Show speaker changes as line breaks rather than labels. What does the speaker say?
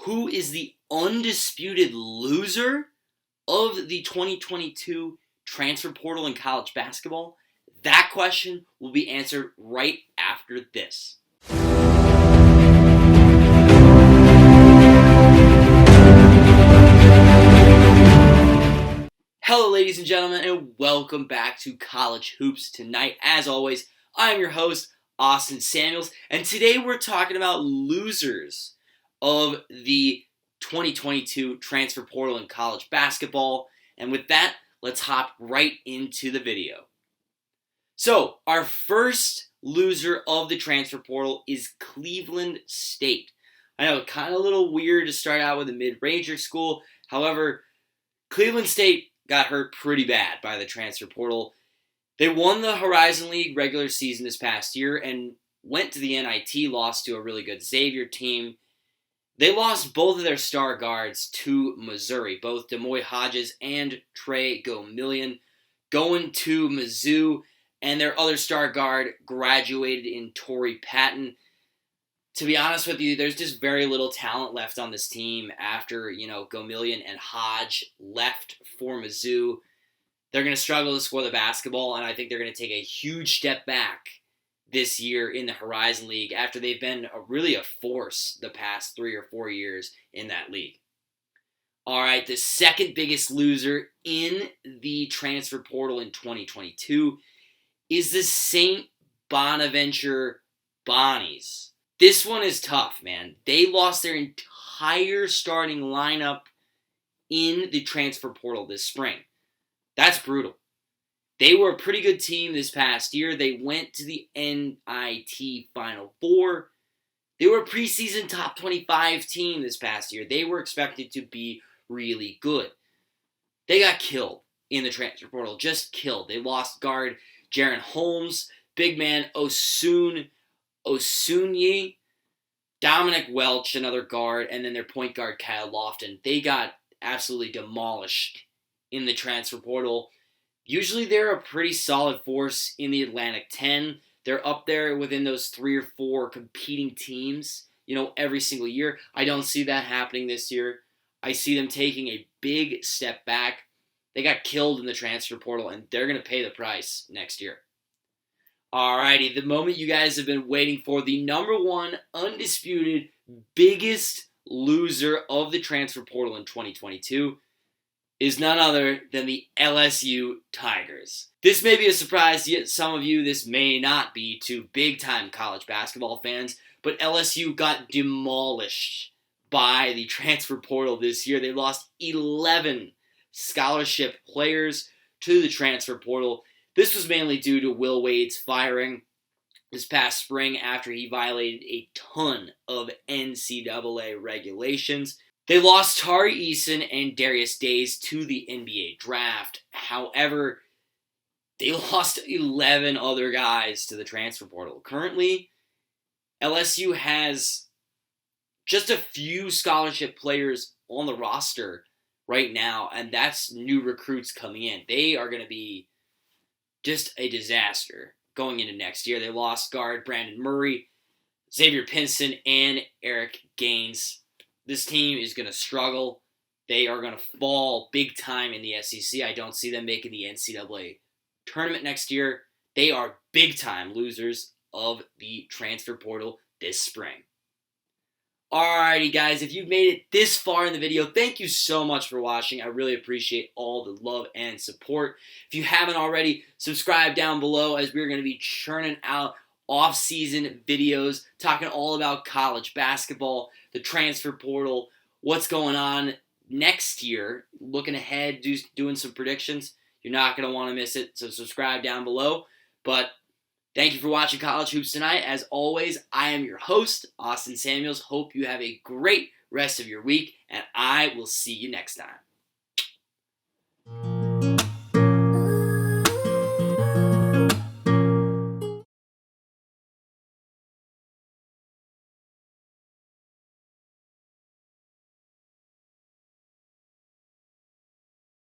Who is the undisputed loser of the 2022 transfer portal in college basketball? That question will be answered right after this. Hello, ladies and gentlemen, and welcome back to College Hoops. Tonight, as always, I'm your host, Austin Samuels, and today we're talking about losers of the 2022 transfer portal in college basketball. And with that, let's hop right into the video. So, our first loser of the transfer portal is Cleveland State. I know, kind of a little weird to start out with a mid-ranger school. However, Cleveland State got hurt pretty bad by the transfer portal. They won the Horizon League regular season this past year and went to the NIT, lost to a really good Xavier team. They lost both of their star guards to Missouri, both Demoy Hodges and Trey Gomillion, going to Mizzou, and their other star guard graduated in Torrey Patton. To be honest with you, there's just very little talent left on this team after, Gomillion and Hodge left for Mizzou. They're going to struggle to score the basketball, and I think they're going to take a huge step back this year in the Horizon League after they've been really a force the past 3 or 4 years in that league. All right, the second biggest loser in the transfer portal in 2022 is the St. Bonaventure Bonnies. This one is tough, man. They lost their entire starting lineup in the transfer portal this spring. That's brutal. They were a pretty good team this past year. They went to the NIT Final Four. They were a preseason top 25 team this past year. They were expected to be really good. They got killed in the transfer portal. Just killed. They lost guard Jaron Holmes, big man Osunye, Dominic Welch, another guard, and then their point guard Kyle Lofton. They got absolutely demolished in the transfer portal. Usually they're a pretty solid force in the Atlantic 10. They're up there within those 3 or 4 competing teams, every single year. I don't see that happening this year. I see them taking a big step back. They got killed in the transfer portal, and they're going to pay the price next year. Alrighty, the moment you guys have been waiting for, the number one undisputed biggest loser of the transfer portal in 2022 is none other than the LSU Tigers. This may be a surprise to some of you. This may not be to big-time college basketball fans, but LSU got demolished by the transfer portal this year. They lost 11 scholarship players to the transfer portal. This was mainly due to Will Wade's firing this past spring after he violated a ton of NCAA regulations. They lost Tari Eason and Darius Days to the NBA draft. However, they lost 11 other guys to the transfer portal. Currently, LSU has just a few scholarship players on the roster right now, and that's new recruits coming in. They are going to be just a disaster going into next year. They lost guard Brandon Murray, Xavier Pinson, and Eric Gaines. This team is going to struggle. They are going to fall big time in the SEC. I don't see them making the NCAA tournament next year. They are big time losers of the transfer portal this spring. Alrighty, guys, if you've made it this far in the video, thank you so much for watching. I really appreciate all the love and support. If you haven't already, subscribe down below as we're going to be churning out off-season videos talking all about college basketball, the transfer portal, what's going on next year, looking ahead, doing some predictions. You're not going to want to miss it, so subscribe down below. But thank you for watching College Hoops tonight. As always, I am your host, Austin Samuels. Hope you have a great rest of your week, and I will see you next time.